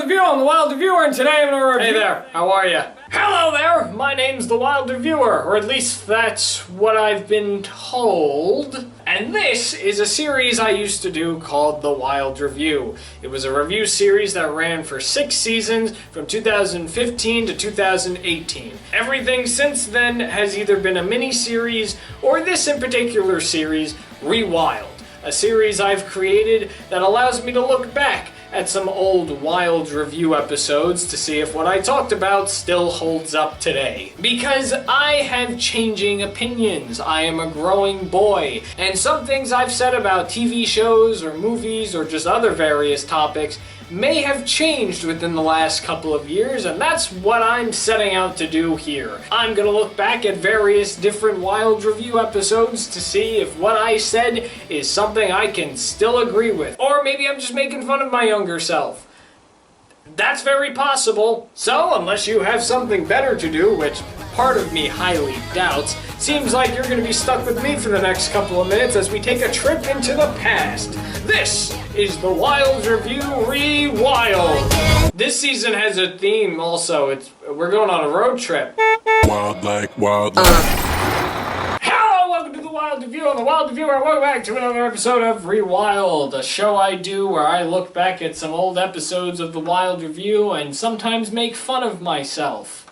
Review. I'm the Wild Reviewer, and today I'm gonna review. Hey there, how are ya? Hello there. My name's the Wild Reviewer, or at least that's what I've been told. And this is a series I used to do called The Wild Review. It was a review series that ran for 6 seasons from 2015 to 2018. Everything since then has either been a mini-series or this in particular series, Rewild. A series I've created that allows me to look back at some old Wild Review episodes to see if what I talked about still holds up today. Because I have changing opinions. I am a growing boy, and some things I've said about TV shows or movies or just other various topics may have changed within the last couple of years, and that's what I'm setting out to do here. I'm gonna look back at various different Wild Review episodes to see if what I said is something I can still agree with. Or maybe I'm just making fun of my younger self. That's very possible. So, unless you have something better to do, which part of me highly doubts, seems like you're gonna be stuck with me for the next couple of minutes as we take a trip into the past. This is the Wild Review Rewild. This season has a theme also. We're going on a road trip. Wild like wild like. Hello, welcome to the Wild Review. I'm the Wild Reviewer. Welcome back to another episode of Rewild, a show I do where I look back at some old episodes of the Wild Review and sometimes make fun of myself.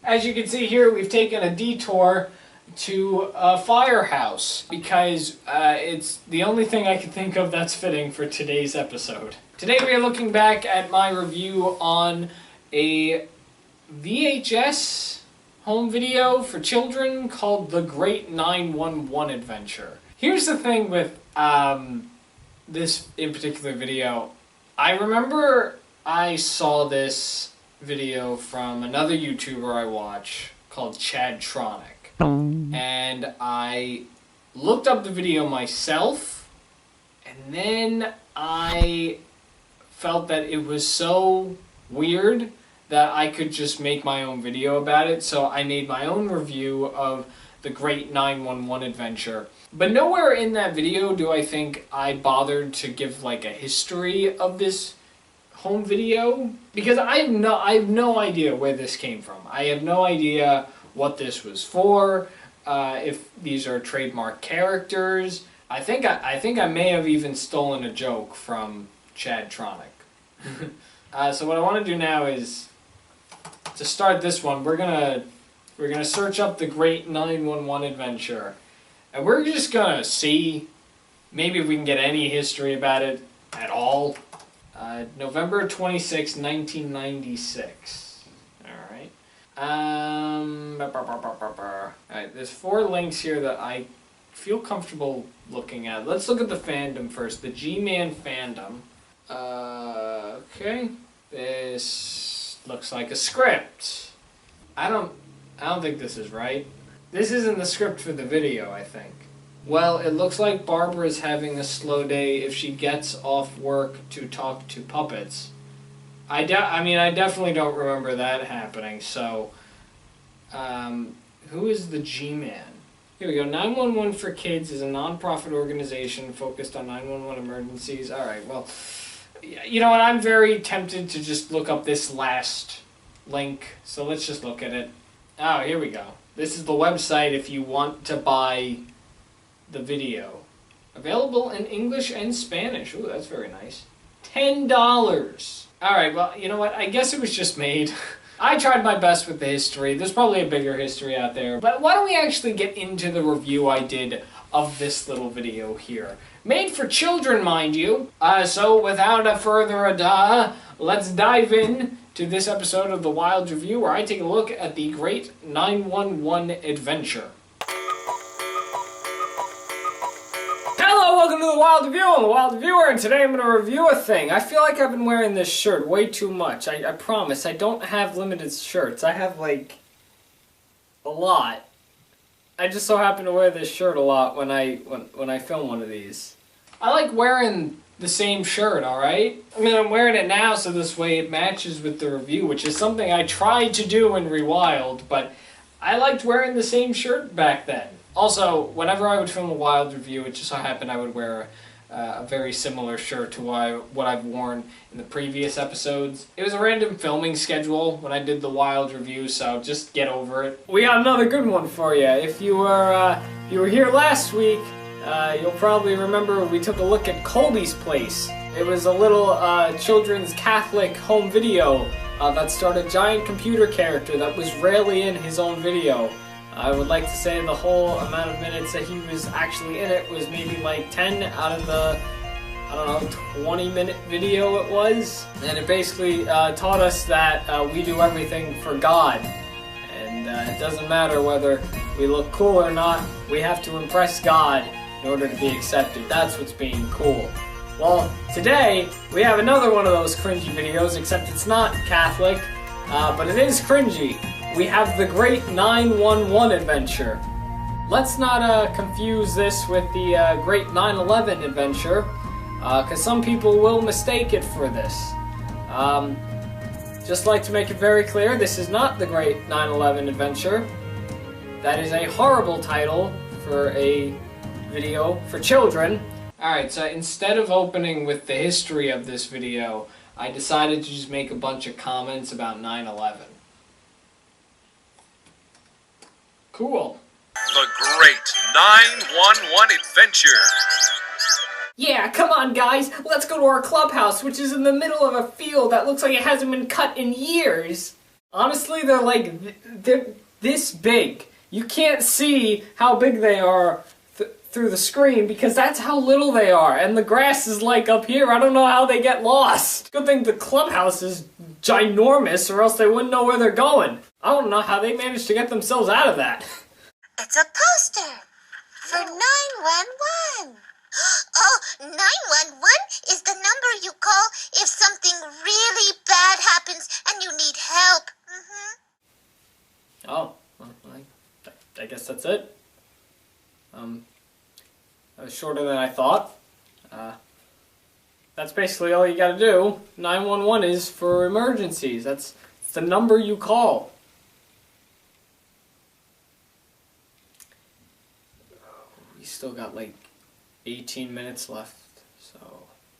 As you can see here, we've taken a detour to a firehouse because it's the only thing I can think of that's fitting for today's episode. Today we are looking back at my review on a VHS home video for children called The Great 911 Adventure. Here's the thing with this in particular video. I remember I saw this video from another YouTuber I watch called Chadtronic. And I looked up the video myself, and then I felt that it was so weird that I could just make my own video about it, so I made my own review of The Great 911 Adventure. But nowhere in that video do I think I bothered to give like a history of this home video, because I have no idea where this came from. I have no idea what this was for, if these are trademark characters. I think I may have even stolen a joke from Chadtronic. So what I want to do now is, to start this one, we're gonna search up The Great 911 Adventure, and we're just gonna see maybe if we can get any history about it at all. November 26, 1996. Alright. Alright, there's 4 links here that I feel comfortable looking at. Let's look at the fandom first. The G-Man fandom. Okay. This looks like a script. I don't think this is right. This isn't the script for the video, I think. Well, it looks like Barbara's having a slow day if she gets off work to talk to puppets. I definitely don't remember that happening, so... who is the G-Man? Here we go. 911 for Kids is a non-profit organization focused on 911 emergencies. Alright, well... You know what? I'm very tempted to just look up this last link, so let's just look at it. Oh, here we go. This is the website if you want to buy the video. Available in English and Spanish. Ooh, that's very nice. $10. Alright, well, you know what? I guess it was just made. I tried my best with the history. There's probably a bigger history out there. But why don't we actually get into the review I did of this little video here. Made for children, mind you. So without a further ado, let's dive in to this episode of The Wild Review where I take a look at The Great 911 Adventure. Hello, welcome to The Wild Review. I'm The Wild Reviewer, and today I'm going to review a thing. I feel like I've been wearing this shirt way too much. I promise, I don't have limited shirts. I have, like, a lot. I just so happen to wear this shirt a lot when I film one of these. I like wearing the same shirt, alright? I mean, I'm wearing it now so this way it matches with the review, which is something I tried to do in Rewild, but I liked wearing the same shirt back then. Also, whenever I would film a Wild Review, it just so happened I would wear a very similar shirt to what I've worn in the previous episodes. It was a random filming schedule when I did the Wild review, so just get over it. We got another good one for you. If you were here last week, you'll probably remember we took a look at Colby's Place. It was a little children's Catholic home video that starred a giant computer character that was rarely in his own video. I would like to say the whole amount of minutes that he was actually in it was maybe like 10 out of the, 20-minute video it was. And it basically taught us that we do everything for God. And it doesn't matter whether we look cool or not, we have to impress God in order to be accepted. That's what's being cool. Well, today we have another one of those cringy videos, except it's not Catholic, but it is cringy. We have the Great 911 Adventure. Let's not confuse this with the Great 9/11 Adventure, because some people will mistake it for this. Just like to make it very clear, this is not the Great 9/11 Adventure. That is a horrible title for a video for children. Alright, so instead of opening with the history of this video, I decided to just make a bunch of comments about 9/11. Cool. The Great 911 Adventure. Yeah, come on guys, let's go to our clubhouse, which is in the middle of a field that looks like it hasn't been cut in years. Honestly, they're this big. You can't see how big they are through the screen because that's how little they are, and the grass is like up here. I don't know how they get lost. Good thing the clubhouse is ginormous, or else they wouldn't know where they're going. I don't know how they managed to get themselves out of that. It's a poster for 911. Oh, 911 is the number you call if something really bad happens and you need help. Oh, well, I guess that's it. That was shorter than I thought. That's basically all you gotta do. 911 is for emergencies. That's the number you call. We still got like 18 minutes left, so...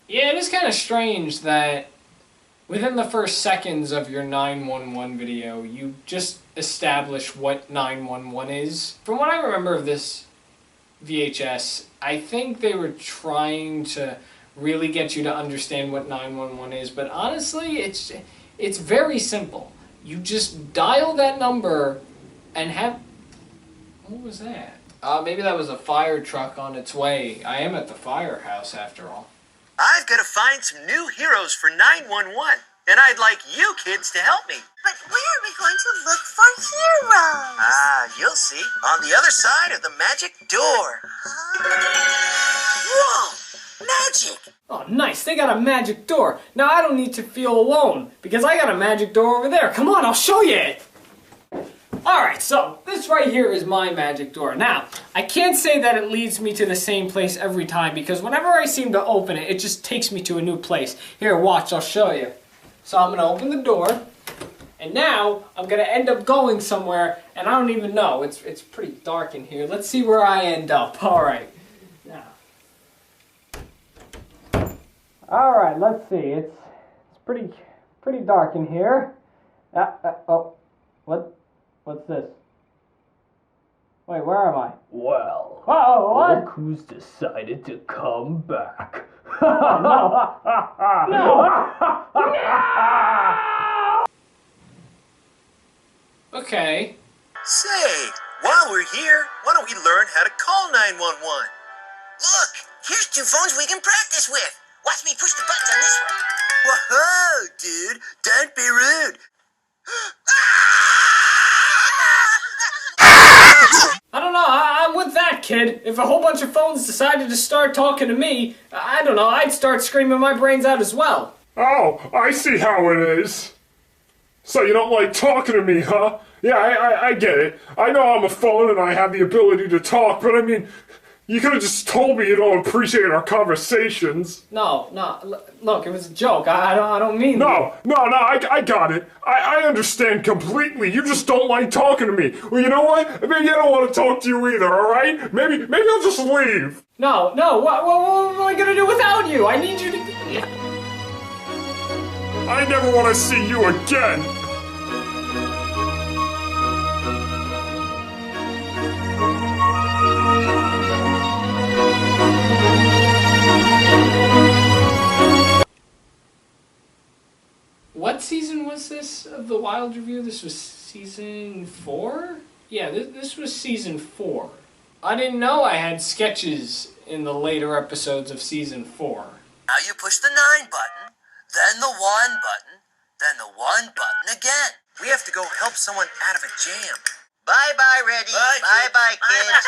Yeah, it is kind of strange that within the first seconds of your 911 video, you just establish what 911 is. From what I remember of this VHS, I think they were trying to really get you to understand what 911 is, but honestly, it's very simple. You just dial that number and have... What was that? Maybe that was a fire truck on its way. I am at the firehouse, after all. I've got to find some new heroes for 911, and I'd like you kids to help me. But where are we going to look for heroes? You'll see. On the other side of the magic door. Whoa! Magic! Oh, nice. They got a magic door. Now I don't need to feel alone, because I got a magic door over there. Come on, I'll show you it. Alright, so this right here is my magic door. Now, I can't say that it leads me to the same place every time, because whenever I seem to open it, it just takes me to a new place. Here, watch, I'll show you. So I'm going to open the door, and now I'm going to end up going somewhere, and I don't even know. It's pretty dark in here. Let's see where I end up. Alright. Now. Alright, let's see. It's pretty dark in here. Oh, what's this? Wait, where am I? Well, what? Look who's decided to come back. No! Okay. Say, while we're here, why don't we learn how to call 911? Look, here's two phones we can practice with. Watch me push the buttons on this one. Whoa, dude, don't be rude. I don't know, I'm with that kid. If a whole bunch of phones decided to start talking to me, I don't know, I'd start screaming my brains out as well. Oh, I see how it is. So you don't like talking to me, huh? Yeah, I get it. I know I'm a phone and I have the ability to talk, but I mean, You could have just told me you don't appreciate our conversations. No, look, it was a joke. I don't mean... No, I got it. I understand completely. You just don't like talking to me. Well, you know what? Maybe I don't want to talk to you either, alright? Maybe I'll just leave. No, what am I gonna do without you? I need you to... I never want to see you again. What season was this of the Wild Review? This was season 4? Yeah, this was season 4. I didn't know I had sketches in the later episodes of season 4. Now you push the 9 button, then the 1 button, then the 1 button again. We have to go help someone out of a jam. Bye-bye, Reddy. Bye-bye, kids.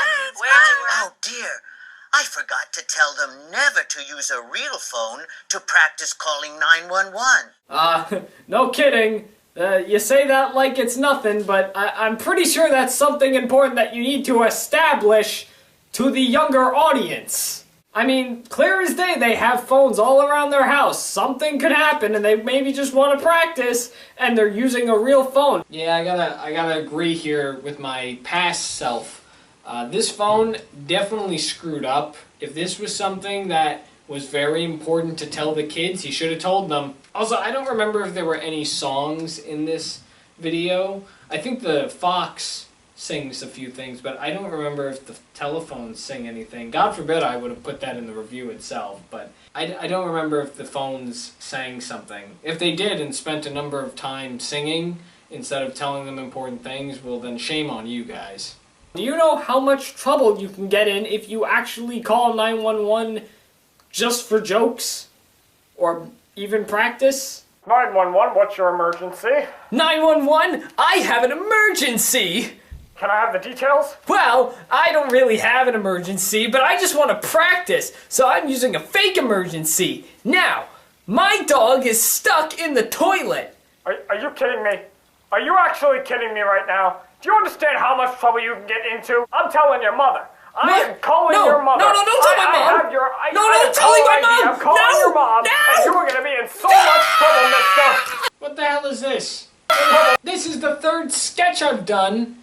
Oh dear, I forgot to tell them never to use a real phone to practice calling 911. No kidding. You say that like it's nothing, but I'm pretty sure that's something important that you need to establish to the younger audience. I mean, clear as day, they have phones all around their house. Something could happen, and they maybe just want to practice, and they're using a real phone. Yeah, I gotta agree here with my past self. This phone definitely screwed up. If this was something that was very important to tell the kids, he should have told them. Also, I don't remember if there were any songs in this video. I think the fox sings a few things, but I don't remember if the telephones sing anything. God forbid I would have put that in the review itself, but I don't remember if the phones sang something. If they did and spent a number of times singing instead of telling them important things, well then shame on you guys. Do you know how much trouble you can get in if you actually call 911 just for jokes? Or even practice? 911, what's your emergency? 911, I have an emergency! Can I have the details? Well, I don't really have an emergency, but I just want to practice, so I'm using a fake emergency. Now, my dog is stuck in the toilet. Are you kidding me? Are you actually kidding me right now? Do you understand how much trouble you can get into? I'm telling your mother. I am calling your mother. No, don't tell my mom. I'm telling my mom. I'm calling your mom. And you are going to be in so much trouble, mister. What the hell is this? This is the 3rd sketch I've done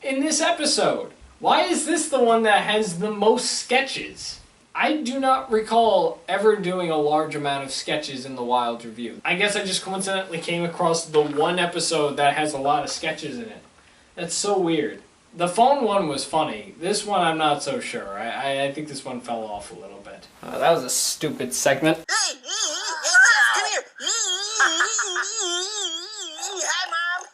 in this episode. Why is this the one that has the most sketches? I do not recall ever doing a large amount of sketches in the Wild Review. I guess I just coincidentally came across the one episode that has a lot of sketches in it. That's so weird. The phone one was funny. This one I'm not so sure. I think this one fell off a little bit. That was a stupid segment. Hey, Jeff, come here. Hi, Mom.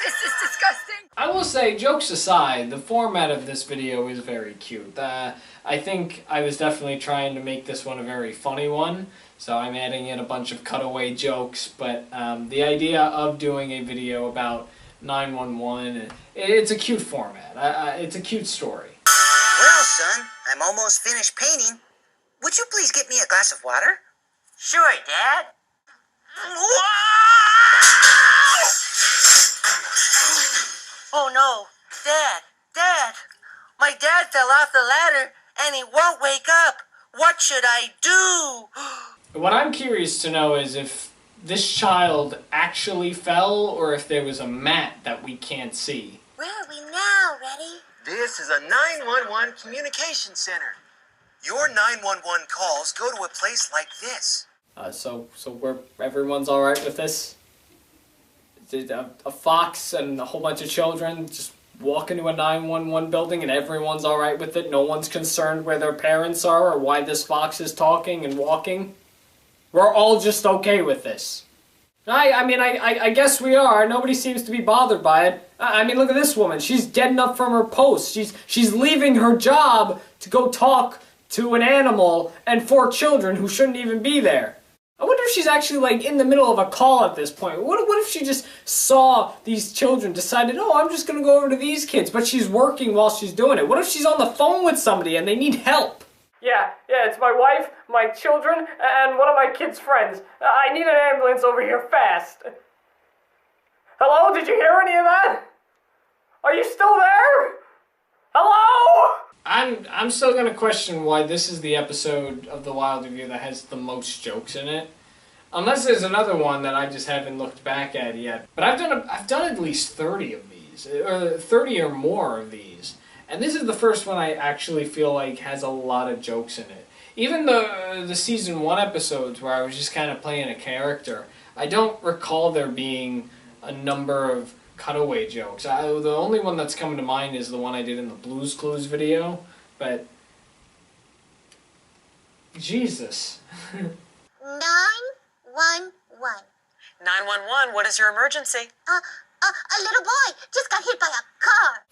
This is disgusting. I will say, jokes aside, the format of this video is very cute. I think I was definitely trying to make this one a very funny one, so I'm adding in a bunch of cutaway jokes, but the idea of doing a video about 911, it's a cute format. It's a cute story. Well, son, I'm almost finished painting. Would you please get me a glass of water? Sure, Dad. Oh no, Dad, my dad fell off the ladder and he won't wake up. What should I do? What I'm curious to know is if this child actually fell or if there was a mat that we can't see. Where are we now, Reddy? This is a 911 communication center. Your 911 calls go to a place like this. So everyone's all right with this? A fox and a whole bunch of children just walk into a 911 building and everyone's all right with it? No one's concerned where their parents are or why this fox is talking and walking? We're all just okay with this. I guess we are. Nobody seems to be bothered by it. I mean, look at this woman. She's getting up from her post. She's leaving her job to go talk to an animal and 4 children who shouldn't even be there. I wonder if she's actually, like, in the middle of a call at this point. What if she just saw these children, decided, oh, I'm just gonna go over to these kids, but she's working while she's doing it? What if she's on the phone with somebody and they need help? Yeah, it's my wife, my children, and one of my kids' friends. I need an ambulance over here fast. Hello, did you hear any of that? Are you still there? Hello? I'm still gonna question why this is the episode of the Wild Review that has the most jokes in it. Unless there's another one that I just haven't looked back at yet. But I've done at least 30 of these, or 30 or more of these. And this is the first one I actually feel like has a lot of jokes in it. Even the season 1 episodes where I was just kind of playing a character, I don't recall there being a number of cutaway jokes. The only one that's coming to mind is the one I did in the Blue's Clues video, but Jesus. 911. 911, what is your emergency? A little boy just got hit by a car.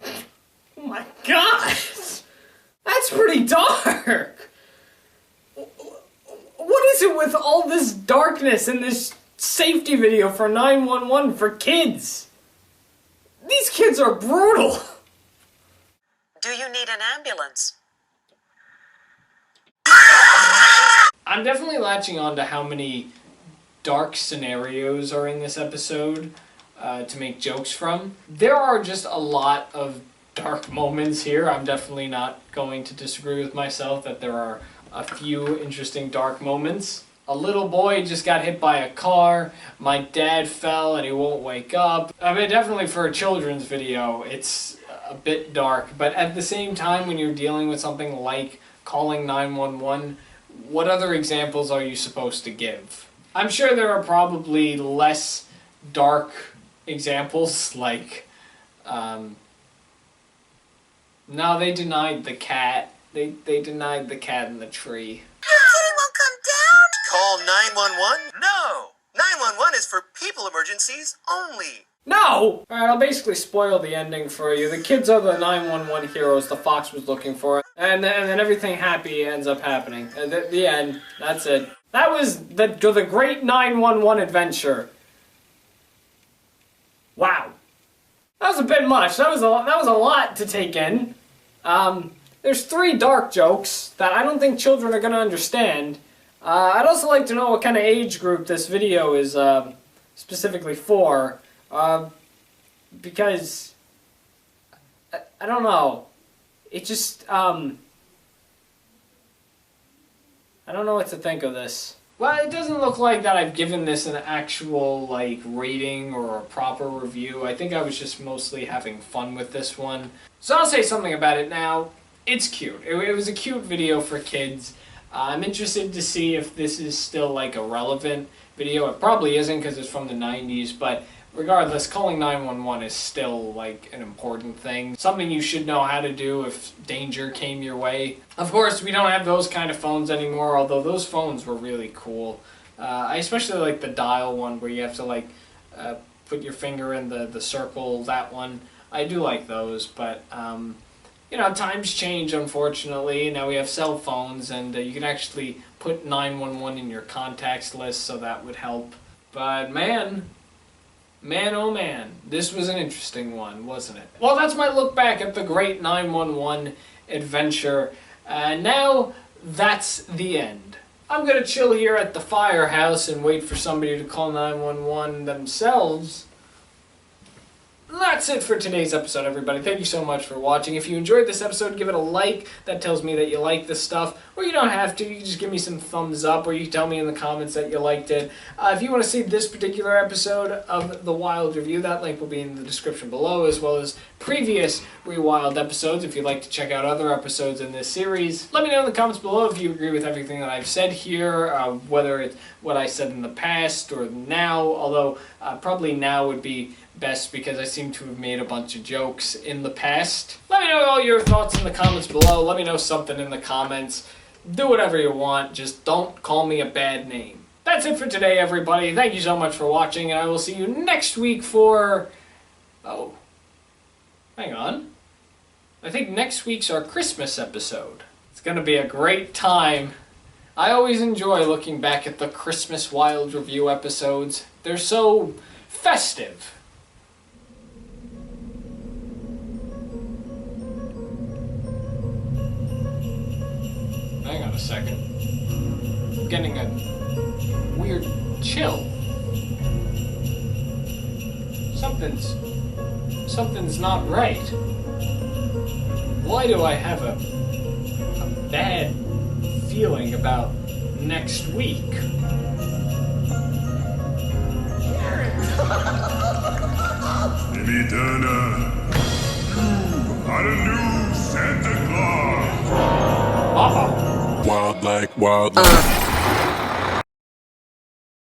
Oh my God! That's pretty dark! What is it with all this darkness in this safety video for 911 for kids? These kids are brutal! Do you need an ambulance? I'm definitely latching on to how many dark scenarios are in this episode to make jokes from. There are just a lot of dark moments here. I'm definitely not going to disagree with myself that there are a few interesting dark moments. A little boy just got hit by a car, my dad fell and he won't wake up. I mean, definitely for a children's video, it's a bit dark, but at the same time, when you're dealing with something like calling 911, what other examples are you supposed to give? I'm sure there are probably less dark examples, like, no, they denied the cat. They denied the cat in the tree. Your kitty won't come down? Call 911? No! 911 is for people emergencies only. No! Alright, I'll basically spoil the ending for you. The kids are the 911 heroes the fox was looking for. And then everything happy ends up happening. At the end. That's it. That was the great 911 adventure. Wow. That was a bit much. That was a lot to take in. There's 3 dark jokes that I don't think children are going to understand. I'd also like to know what kind of age group this video is specifically for. Because I don't know. It just I don't know what to think of this. Well, it doesn't look like that I've given this an actual like rating or a proper review. I think I was just mostly having fun with this one. So I'll say something about it now. It's cute. It was a cute video for kids. I'm interested to see if this is still like a relevant video. It probably isn't because it's from the 90s, but regardless, calling 911 is still like an important thing. Something you should know how to do if danger came your way. Of course, we don't have those kind of phones anymore, although those phones were really cool. I especially like the dial one where you have to like put your finger in the circle, that one. I do like those, but you know, times change, unfortunately. Now we have cell phones, and you can actually put 911 in your contacts list, so that would help. But man, oh man, this was an interesting one, wasn't it? Well, that's my look back at the great 911 adventure. Now, that's the end. I'm gonna chill here at the firehouse and wait for somebody to call 911 themselves. That's it for today's episode, everybody. Thank you so much for watching. If you enjoyed this episode, give it a like. That tells me that you like this stuff. Or you don't have to. You can just give me some thumbs up, or you can tell me in the comments that you liked it. If you want to see this particular episode of The Wild Review, that link will be in the description below, as well as previous Rewild episodes if you'd like to check out other episodes in this series. Let me know in the comments below if you agree with everything that I've said here, whether it's what I said in the past or now, although probably now would be best because I seem to have made a bunch of jokes in the past. Let me know all your thoughts in the comments below. Let me know something in the comments. Do whatever you want, just don't call me a bad name. That's it for today, everybody. Thank you so much for watching, and I will see you next week for... Oh. Hang on. I think next week's our Christmas episode. It's gonna be a great time. I always enjoy looking back at the Christmas Wild Review episodes. They're so festive. Hang on a second. I'm getting a weird chill. Something's not right. Why do I have a bad feeling about next week? Timmy Turner, you are the new Santa Claus. Uh-oh. Wild like wild.